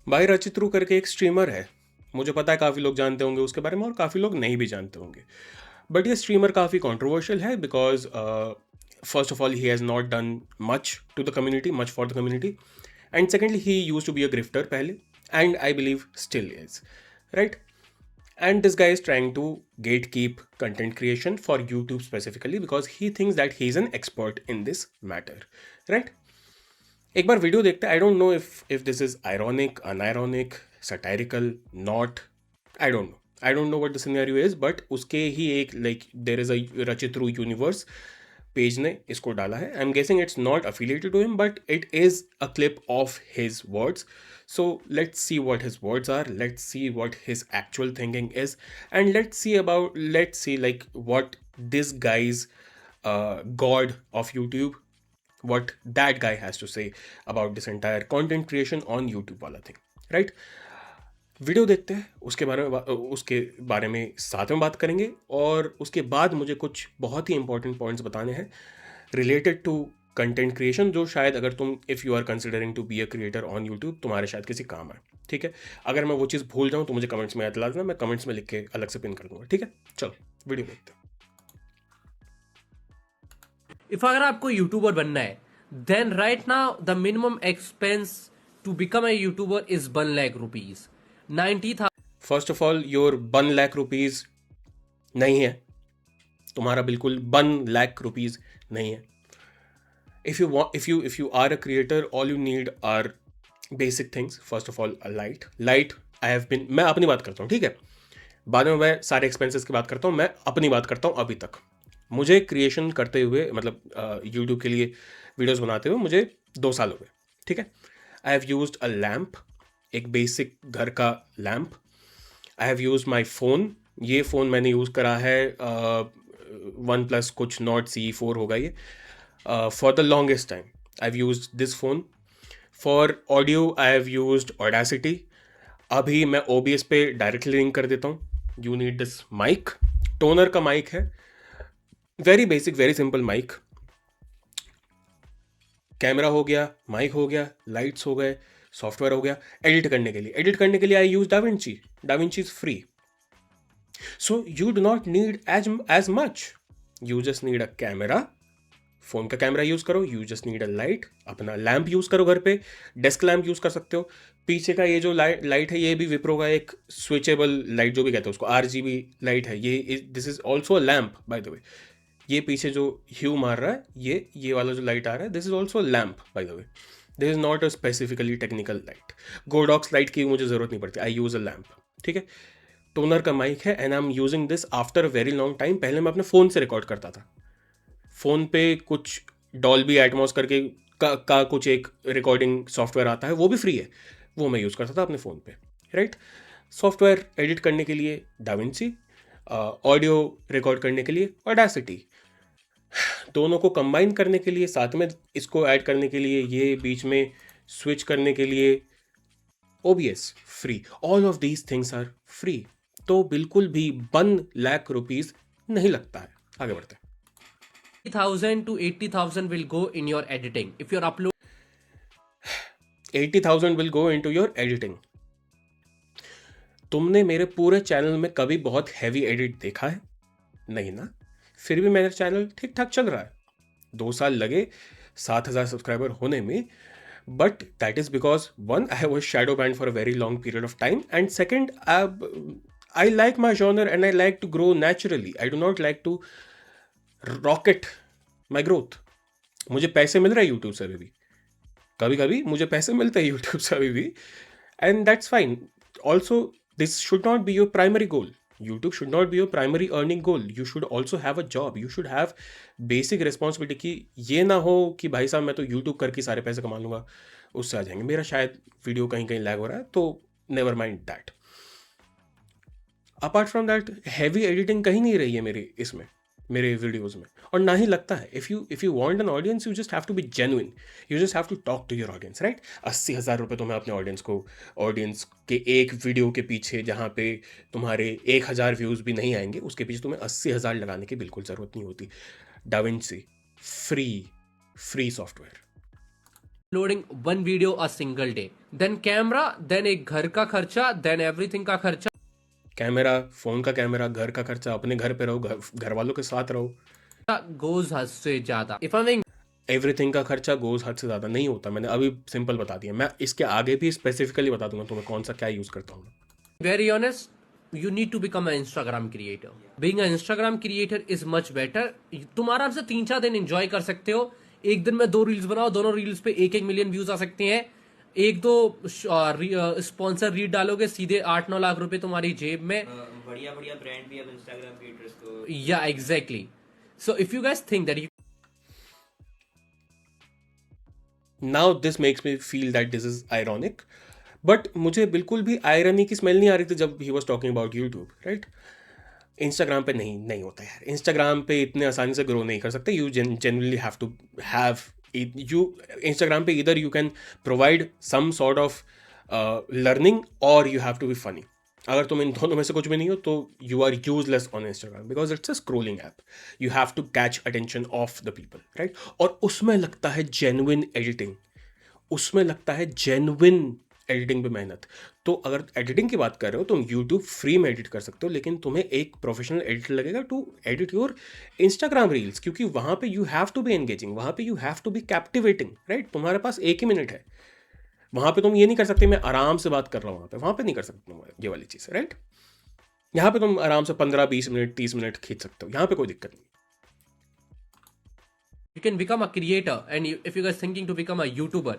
भाई रचित्रू करके एक स्ट्रीमर है, मुझे पता है काफ़ी लोग जानते होंगे उसके बारे में और काफ़ी लोग नहीं भी जानते होंगे। बट ये स्ट्रीमर काफ़ी कंट्रोवर्शियल है because first of all he has not done much to the community, much for the community, and secondly he used to be a grifter पहले, and I believe still is, right? And this guy is trying to gatekeep content creation for YouTube specifically because he thinks that he is an expert in this matter, right? एक बार video देखते हैं, I don't know if this is ironic, unironic, satirical, not, I don't know what the scenario is, but उसके ही एक like there is a Rachitroo universe page ने इसको डाला है। I am guessing it's not affiliated to him but it is a clip of his words, so let's see what his words are, let's see what his actual thinking is, and let's see like what this guy's god of YouTube, what that guy has to say about this entire content creation on YouTube वाला thing, right? Video देखते हैं, उसके बारे में साथ में बात करेंगे, और उसके बाद मुझे कुछ बहुत ही इंपॉर्टेंट पॉइंट्स बताने हैं रिलेटेड टू कंटेंट क्रिएशन, जो शायद अगर तुम if you are considering to be a creator on YouTube तुम्हारे शायद किसी काम आए, ठीक है? अगर मैं वो चीज़ भूल जाऊँ तो मुझे कमेंट्स में याद देना, मैं कमेंट्स में लिख के अलग से पिन कर दूंगा, ठीक है? चलो वीडियो देखते हैं। इफ अगर आपको यूट्यूबर बनना है, then right now the minimum expense to become a YouTuber is 1 lakh rupees, 90,000। First of all your 1 lakh rupees नहीं है, तुम्हारा बिल्कुल 1 लाख रुपीज़ नहीं है। if you are a creator, all you need are basic things. First of all, a light. मैं अपनी बात करता हूँ, ठीक है? बाद में मैं सारे एक्सपेंसेस की बात करता हूँ, मैं अपनी बात करता हूँ। अभी तक मुझे क्रिएशन करते हुए, मतलब यूट्यूब के लिए वीडियोस बनाते हुए मुझे 2 साल हो गए, ठीक है? I have used a lamp, एक बेसिक घर का lamp. I have used my phone, ये फ़ोन मैंने यूज़ करा है वन प्लस कुछ नॉट CE4 होगा ये। For the longest time, I've used this phone. For audio, I have used Audacity. अभी मैं OBS पे डायरेक्टली लिंक कर देता हूँ। You need this mic. Tonor का माइक है, very basic, very simple mic. Camera हो गया, माइक हो गया, लाइट्स हो गए, सॉफ्टवेयर हो गया। एडिट करने के लिए I use DaVinci. DaVinci is free, so you do not need as much. You just need a camera, phone का कैमरा यूज़ करो, you just need a light, अपना लैम्प यूज़ करो घर पे, डेस्क लैम्प यूज़ कर सकते हो। पीछे का ये जो लाइट है, ये भी विप्रो का एक स्विचेबल लाइट जो भी कहते हैं उसको, RGB लाइट है ये। This is also a lamp by the way. ये पीछे जो ह्यू मार रहा है, ये वाला जो लाइट आ रहा है, this is also a lamp by the way. This is not a specifically technical light. Godox light की मुझे ज़रूरत नहीं पड़ती, आई यूज़ अ लैम्प, ठीक है? टोनर का माइक है, and I am using this after a very long time. पहले मैं अपने फ़ोन से रिकॉर्ड करता था, फ़ोन पे कुछ डॉल्बी एटमॉस करके का कुछ एक रिकॉर्डिंग सॉफ्टवेयर आता है, वो भी फ्री है, वो मैं यूज़ करता था अपने फ़ोन पे, राइट? सॉफ्टवेयर एडिट करने के लिए डाविंची, ऑडियो रिकॉर्ड करने के लिए ऑडेसिटी, दोनों को कंबाइन करने के लिए, साथ में इसको ऐड करने के लिए, ये बीच में स्विच करने के लिए OBS फ्री। All of these things are free, तो बिल्कुल भी 1 लाख रुपीज़ नहीं लगता है। आगे बढ़ते हैं। 80,000 to 80,000 will go in your editing if you're uploading 80,000 will go into your editing. तुमने मेरे पूरे चैनल में कभी बहुत हैवी एडिट देखा है? नहीं ना? फिर भी मेरा चैनल ठीक ठाक चल रहा है। 2 साल लगे 7,000 सब्सक्राइबर होने में, but that is because one, I was shadow banned for a very long period of time, and second, I like my genre and I like to grow naturally. I do not like to rocket my growth. मुझे पैसे मिल रहे हैं YouTube से अभी भी, कभी कभी मुझे पैसे मिलते हैं यूट्यूब से अभी भी, and that's fine. Also this should not be your primary goal. YouTube should not be your primary earning goal. You should also have a job. You should have basic responsibility कि ये ना हो कि भाई साहब मैं तो YouTube करके सारे पैसे कमा लूँगा, उससे आ जाएंगे। मेरा शायद वीडियो कहीं कहीं लैग हो रहा है, तो never mind that. Apart from that, heavy editing कहीं नहीं रही है मेरे वीडियोज़ में, और ना ही लगता है। If you want an audience, you just have to be genuine, you just have to talk to your audience, right? 80,000 रुपये तो मैं अपने ऑडियंस के एक वीडियो के पीछे, जहाँ पे तुम्हारे 1,000 व्यूज़ भी नहीं आएंगे, उसके पीछे तुम्हें 80,000 लगाने की बिल्कुल ज़रूरत नहीं होती। Da Vinci free software. uploading one video a single day. Then camera, then एक घर का खर्चा, then everything का खर्चा कैमरा, फ़ोन का कैमरा, घर का खर्चा, अपने घर पे रहो, घर वालों के साथ रहो, goes हद से ज्यादा. If I'm being एवरीथिंग का खर्चा गोज़ हद से ज़्यादा नहीं होता। मैंने अभी सिंपल बता दिया, मैं इसके आगे भी स्पेसिफिकली बता दूंगा तुम्हें कौन सा क्या यूज़ करता हूँ। very honest, you need to become an Instagram creator. Being an Instagram creator is much better. तुम आराम से 3-4 दिन एंजॉय कर सकते हो. एक दिन में 2 रील्स बनाओ, दोनों रील्स पे 1-1 मिलियन व्यूज आ सकते हैं. एक दो स्पॉन्सर रीड डालोगे, सीधे 8-9 लाख रुपए तुम्हारी जेब में. बढ़िया बढ़िया ब्रांड भी अब इंस्टाग्राम क्रिएटर्स को. या exactly. So if you guys think that you Now this makes me feel that this is ironic, but मुझे बिल्कुल भी आयरनी की स्मेल नहीं आ रही थी जब he was talking about YouTube, right? Instagram पे नहीं होता यार। इंस्टाग्राम पे इतने आसानी से ग्रो नहीं कर सकते। You generally have to have you Instagram पे इधर you can provide some sort of learning और you have to be funny. अगर तुम इन दोनों में से कुछ भी नहीं हो तो you are useless on Instagram because it's a scrolling app. You have to catch attention of the people, right? और उसमें लगता है जेन्युइन एडिटिंग, उसमें लगता है जेन्युइन एडिटिंग पे मेहनत। तो अगर एडिटिंग की बात कर रहे हो तुम यूट्यूब फ्री में एडिट कर सकते हो, लेकिन तुम्हें एक प्रोफेशनल एडिटर लगेगा to edit your Instagram reels, क्योंकि वहाँ पे you have to be engaging, वहाँ पे you have to be captivating, right? तुम्हारे पास 1 ही मिनट है, वहाँ पे तुम ये नहीं कर सकते मैं आराम से बात कर रहा हूँ, वहाँ पे नहीं कर सकते तुम ये वाली चीज़, राइट? यहाँ पे तुम आराम से 15-20 मिनट 30 मिनट खींच सकते हो, यहाँ पे कोई दिक्कत नहीं। You can become a creator and if you guys thinking to become a YouTuber,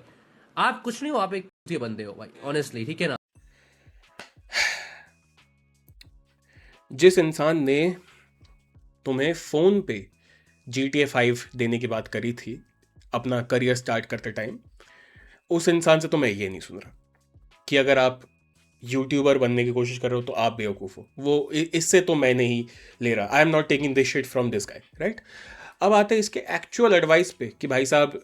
आप कुछ नहीं हो, आप एक ये बंदे हो भाई, ऑनेस्टली, ठीक है ना? जिस इंसान ने तुम्हें फ़ोन पे GTA 5 देने की बात करी थी अपना करियर स्टार्ट करते टाइम, उस इंसान से तो मैं ये नहीं सुन रहा कि अगर आप यूट्यूबर बनने की कोशिश कर रहे हो तो आप बेवकूफ़ हो। वो इससे तो मैं नहीं ले रहा। आई am not taking this shit from this guy, right? अब आते हैं इसके एक्चुअल एडवाइस पे कि भाई साहब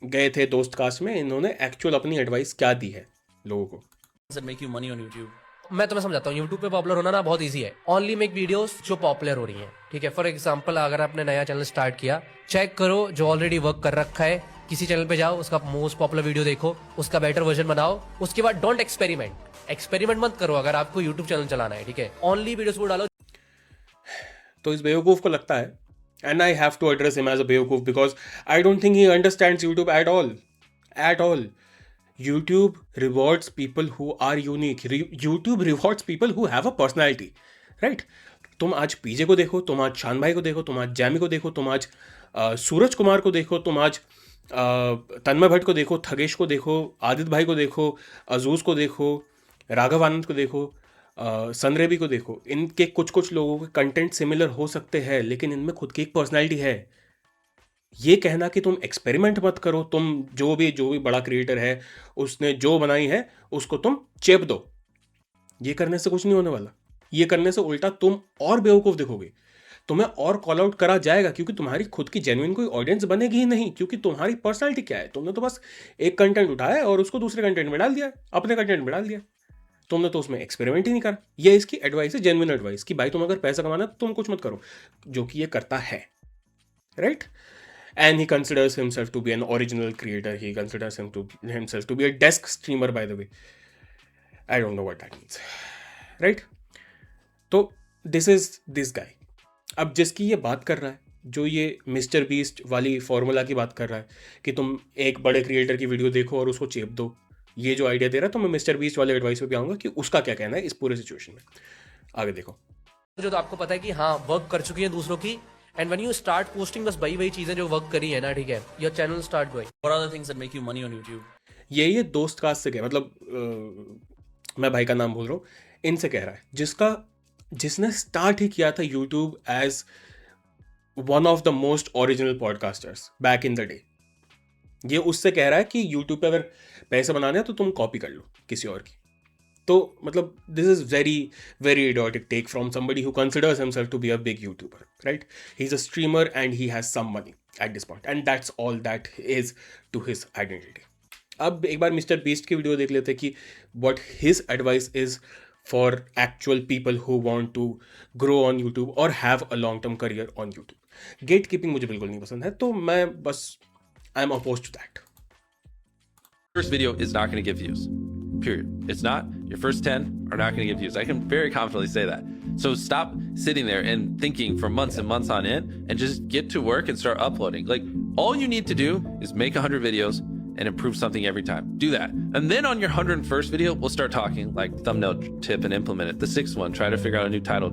गए थे दोस्त कास्ट में, इन्होंने एक्चुअल अपनी एडवाइस क्या दी है लोगों को। that make you money on YouTube. मैं तुम्हें समझाता हूँ, यूट्यूब पे पॉपुलर होना ना बहुत इजी है। ओनली मेक वीडियोस जो पॉपुलर हो रही हैं, ठीक है? फॉर एग्जांपल अगर आपने नया चैनल स्टार्ट किया, चेक करो जो ऑलरेडी वर्क कर रखा है, किसी चैनल पे जाओ, उसका मोस्ट पॉपुलर वीडियो देखो, उसका बेटर वर्जन बनाओ। उसके बाद डोंट एक्सपेरिमेंट मत करो अगर आपको यूट्यूब चैनल चलाना है, ठीक है? ओनली वीडियोस वो डालो। तो इस बेवकूफ़ को लगता है, and I have to address him as a बेवकूफ़ because I don't think he understands YouTube at all. YouTube rewards people who are unique. YouTube rewards people who have a personality, right? तुम आज पीजे को देखो, तुम आज शान भाई को देखो, तुम आज जैमी को देखो, तुम आज सूरज कुमार को देखो, तुम आज तन्मय भट्ट को देखो, थगेश को देखो, आदित्य भाई को देखो, अजूज को देखो, राघव आनंद को देखो, सनरेबी को देखो। इनके कुछ लोगों के कंटेंट सिमिलर हो सकते हैं, लेकिन इनमें खुद की एक पर्सनैलिटी है। ये कहना कि तुम एक्सपेरिमेंट मत करो, तुम जो भी बड़ा क्रिएटर है उसने जो बनाई है उसको तुम चेप दो, ये करने से कुछ नहीं होने वाला। ये करने से उल्टा तुम और बेवकूफ़ दिखोगे, तुम्हें और कॉल आउट करा जाएगा, क्योंकि तुम्हारी खुद की जेन्युइन कोई ऑडियंस बनेगी ही नहीं। क्योंकि तुम्हारी पर्सनैलिटी क्या है? तुमने तो बस एक कंटेंट उठाया और उसको दूसरे कंटेंट में डाल दिया, अपने कंटेंट में डाल दिया। तुमने तो उसमें एक्सपेरिमेंट ही नहीं करा। ये इसकी एडवाइस है, जेन्युइन एडवाइस, कि भाई तुम अगर पैसा कमाना है तो तुम कुछ मत करो, जो कि ये करता है, right? And he considers himself to be an original creator. He considers himself to be a desk streamer, by the way. I don't know what that means. Right? तो this is this guy. अब जिसकी ये बात कर रहा है, जो ये मिस्टर बीस्ट वाली फॉर्मूला की बात कर रहा है कि तुम एक बड़े क्रिएटर की वीडियो देखो और उसको चेप दो, ये जो आइडिया दे रहा है, तो मैं मिस्टर बीस्ट वाले एडवाइस पे भी आऊँगा कि उसका क्या कहना है इस पूरे सिचुएशन में। आगे देखो। जो तो आपको पता है कि हाँ वर्क कर चुकी है दूसरों की, and when you start posting बस वही चीजें जो वर्क करी है ना, ठीक है, your channel start going. What are the things that make you money on YouTube? ये दोस्त कास्ट से कह, मतलब मैं भाई का नाम बोल रहा हूँ, इनसे कह रहा है जिसने स्टार्ट ही किया था YouTube as one of the most original podcasters back in the day. ये उससे कह रहा है कि यूट्यूब पे अगर पैसे बनाने हैं तो तुम कॉपी कर लो किसी और की। तो मतलब this is very idiotic take from somebody who considers himself to be a big YouTuber, right? He's a streamer and he has some money at this point, and that's all that is to his identity. अब एक बार mister beast की video देख लेते कि what his advice is for actual people who want to grow on YouTube or have a long-term career on YouTube. Gatekeeping मुझे बिल्कुल नहीं पसंद है, तो मैं बस I am opposed to that. first video is not going to get views. Period. It's not. Your first 10 are not going to get views. I can very confidently say that. So stop sitting there and thinking for months and months on end and just get to work and start uploading. Like, all you need to do is make 100 videos and improve something every time. Do that. And then on your 101st video, we'll start talking like thumbnail tip and implement it. The 6th one, try to figure out a new title.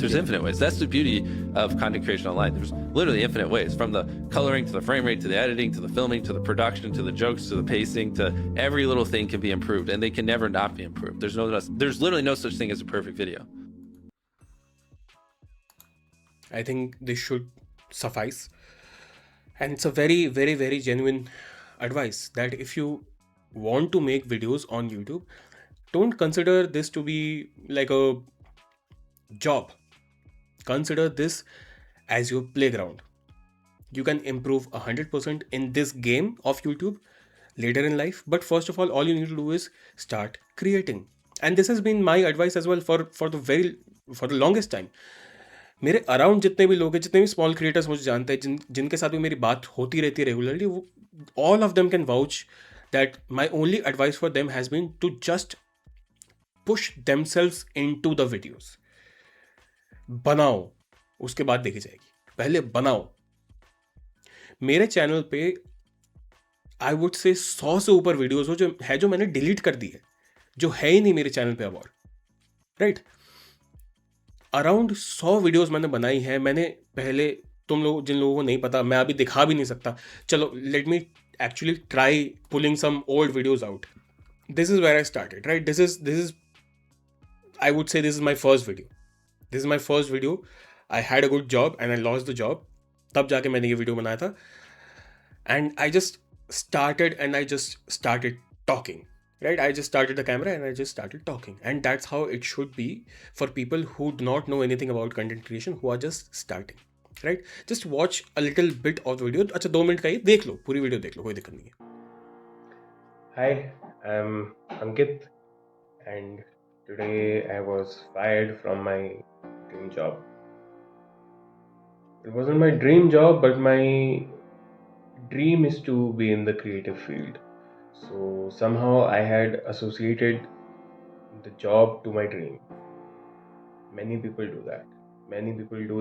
There's infinite ways. That's the beauty of content creation online. There's literally infinite ways, from the coloring to the frame rate, to the editing, to the filming, to the production, to the jokes, to the pacing, to every little thing can be improved, and they can never not be improved. There's literally no such thing as a perfect video. I think this should suffice. And it's a very, very, very genuine advice that if you want to make videos on YouTube, don't consider this to be like a job. Consider this as your playground. You can improve 100% in this game of YouTube later in life, but first of all you need to do is start creating. And this has been my advice as well for the longest time. मेरे around जितने भी लोग हैं, जितने भी small creators मुझे जानते हैं, जिनके साथ भी मेरी बात होती रहती है रेगुलरली, वो all of them can vouch that my only advice for them has been to just push themselves into the videos. बनाओ, उसके बाद देखी जाएगी. पहले बनाओ. मेरे चैनल पे आई वुड से 100 से ऊपर वीडियोस हो जो मैंने डिलीट कर दी है, जो है ही नहीं मेरे चैनल पे अब और. राइट, अराउंड 100 वीडियोस मैंने बनाई है. मैंने पहले, तुम लोग जिन लोगों को नहीं पता, मैं अभी दिखा भी नहीं सकता. चलो, let me actually try pulling some old videos out. This is where I started. Right, this is I would say this is my first video. This is my first video. I had a good job and I lost the job. तब जाके मैंने ये video बनाया था. And I just started talking. Right, I just started the camera and I just started talking, and that's how it should be for people who do not know anything about content creation, who are just starting. Right, just watch a little bit of the video. अच्छा, 2 minute का ही देख लो, पूरी video देख लो, कोई दिक्कत नहीं है. Hi, I'm Ankit, and today I was fired from my dream job. It wasn't my dream job, but my dream is to be in the creative field. So somehow I had associated the job to my dream. Many people do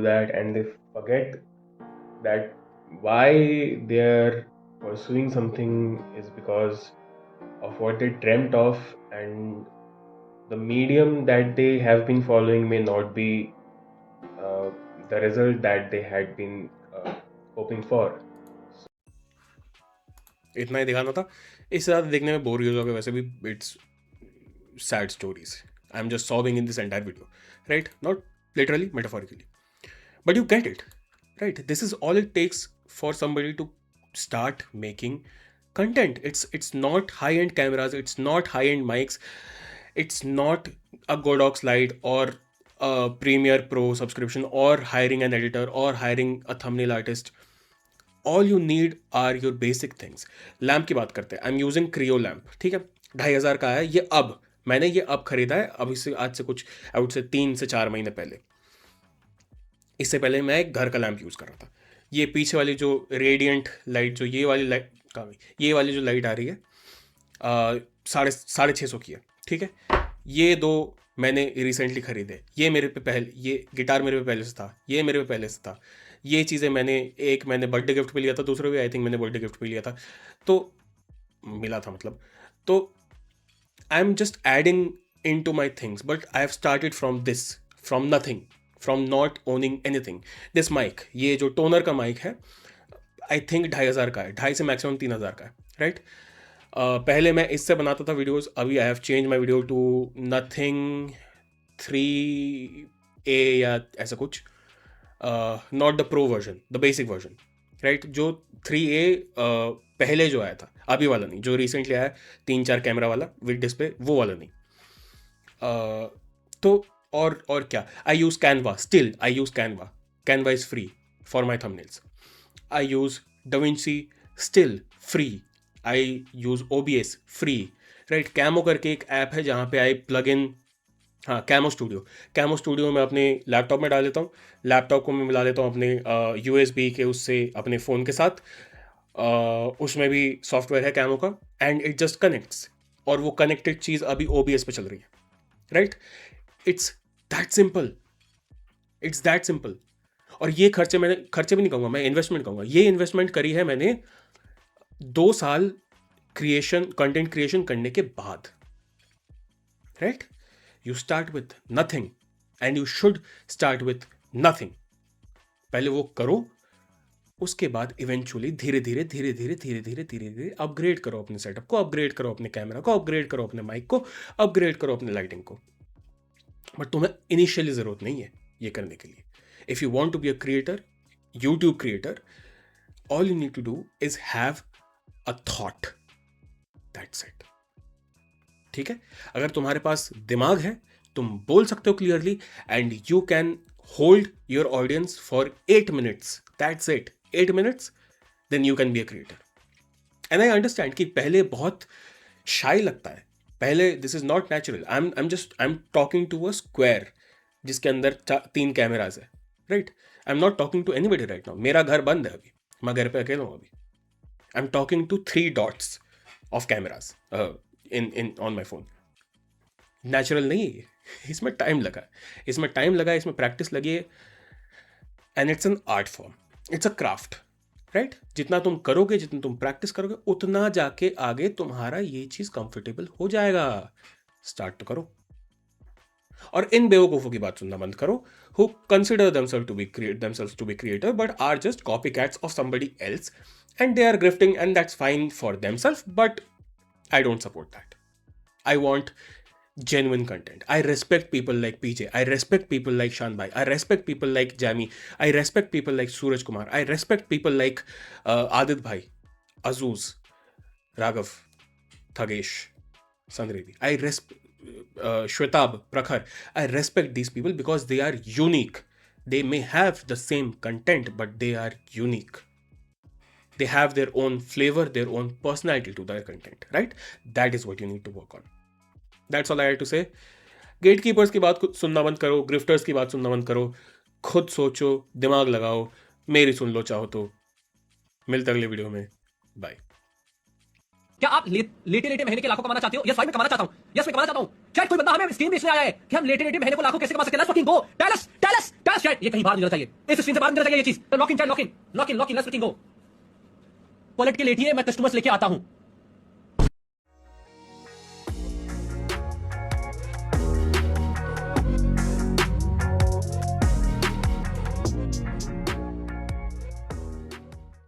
that, and they forget that why they're pursuing something is because of what they dreamt of, and the medium that they have been following may not be the result that they had been hoping for. इतना ही दिखाना था. इससे ज़्यादा देखने में bore use हो गया. वैसे भी it's sad stories. I am just sobbing in this entire video. Right, not literally, metaphorically, but you get it. Right, this is all it takes for somebody to start making content. It's not high-end cameras, it's not high-end mics, it's not a Godox Lite or a Premiere Pro subscription or hiring an editor or hiring a thumbnail artist. All you need are your basic things. Lamp की बात करते हैं. I am using Kreo lamp. ठीक है, 2500 का है ये. मैंने ये खरीदा है अभी से, आज से कुछ आई वुड से 3 से 4 महीने पहले. इससे पहले मैं एक घर का लैम्प यूज़ कर रहा था. ये पीछे वाली जो रेडियंट लाइट, जो ये वाली लाइट जो लाइट आ रही है, 650 की है. ठीक है, ये 2 मैंने रिसेंटली खरीदे. ये गिटार मेरे पे पहले से था, ये मेरे पे पहले से था. ये चीज़ें मैंने बर्थडे गिफ्ट पे लिया था, दूसरा भी आई थिंक मैंने बर्थडे गिफ्ट पे लिया था, तो मिला था मतलब. तो I am just adding in to my things, but I have started from nothing, from not owning anything. This mic, ये जो टोनर का माइक है, आई थिंक 2500 का है, 2.5 से मैक्सिमम 3000 का है. राइट, पहले मैं इससे बनाता था वीडियोज़. अभी I have change my video to Nothing 3A या ऐसा कुछ. Not the pro version, the basic version. Right, जो 3A पहले जो आया था, अभी वाला नहीं, जो रिसेंटली आया 3-4 कैमरा वाला विद डिस्प्ले, वो वाला नहीं. तो और क्या, I use Canva. Still I use Canva. Canva is free for my thumbnails. I use DaVinci, still free. I use OBS, free. Right, Camo करके एक ऐप है जहाँ पे आई प्लग इन, हाँ, कैमो स्टूडियो मैं अपने लैपटॉप में डाल देता हूँ. लैपटॉप को मैं मिला देता हूँ अपने USB के उससे अपने फ़ोन के साथ. उसमें भी सॉफ्टवेयर है कैमो का, एंड इट जस्ट कनेक्ट्स, और वो कनेक्टेड चीज अभी OBS पे चल रही है, right? It's that simple, it's that simple. और ये खर्चे भी नहीं कहूँगा, मैं इन्वेस्टमेंट कहूँगा। ये इन्वेस्टमेंट करी है मैंने 2 साल कंटेंट क्रिएशन करने के बाद, right? You start with nothing and you should start with nothing. पहले वो करो, उसके बाद इवेंचुअली धीरे धीरे अपग्रेड करो अपने सेटअप को, अपग्रेड करो अपने कैमरा को, अपग्रेड करो अपने माइक को, अपग्रेड करो अपने लाइटिंग को। बट तुम्हें इनिशियली जरूरत नहीं है ये करने के लिए। If you want to be a creator, YouTube creator, all you need to do is have a thought, that's it. ठीक है? अगर तुम्हारे पास दिमाग है, तुम बोल सकते हो clearly, and you can hold your audience for 8 minutes, that's it, 8 minutes, then you can be a creator. And I understand कि पहले बहुत शाई लगता है, पहले this is not natural. I am talking to a square जिसके अंदर 3 cameras है, right? I am not talking to anybody right now. मेरा घर बंद है अभी, मैं घर पे अकेला हूँ अभी। I am talking to 3 dots of cameras in on my phone. Natural नहीं है ये, इसमें टाइम लगा, इसमें प्रैक्टिस लगी है, and it's an art form, it's a craft, right? जितना तुम करोगे, जितना तुम प्रैक्टिस करोगे, उतना जाके आगे तुम्हारा ये चीज कंफर्टेबल हो जाएगा। स्टार्ट तो करो, और इन बेवकूफों की बात सुनना बंद करो, who consider themselves to be creator but are just copycats of somebody else, and they are grifting, and that's fine for themselves, but I don't support that. I want genuine content. I respect people like PJ. I respect people like Shan Bhai. I respect people like Jamie. I respect people like Suraj Kumar. I respect people like Adit Bhai, Azuz, Raghav, Thagesh, Sandrevi. I respect Shwetab, Prakhar. I respect these people because they are unique. They may have the same content, but they are unique. They have their own flavor, their own personality to their content, right? That is what you need to work on. That's all I had to say. Gatekeepers की बात सुनना बंद करो, ग्रिफ्टर्स की बात सुनना बंद करो, खुद सोचो, दिमाग लगाओ, मेरी सुन लो चाहो तो। मिलते अगले वीडियो में, बाय। क्या आप लेटे महीने के लाखों कमाना चाहते हो? यस भाई, मैं कमाना चाहता हूं। यस, मैं कमाना चाहता हूं। शायद कोई बंदा हमें स्कीम बेचने आया है कि हम लेटे महीने को लाखों कैसे कमा सकते हैं। Let's fucking go, tell us शायद ये कहीं बाहर नहीं जाना चाहिए, इस स्क्रीन से बाहर नहीं जाना चाहिए ये चीज। Lock in, let's fucking go. पॉलिट के लेटिए, मैं कस्टमर्स लेके आता हूं।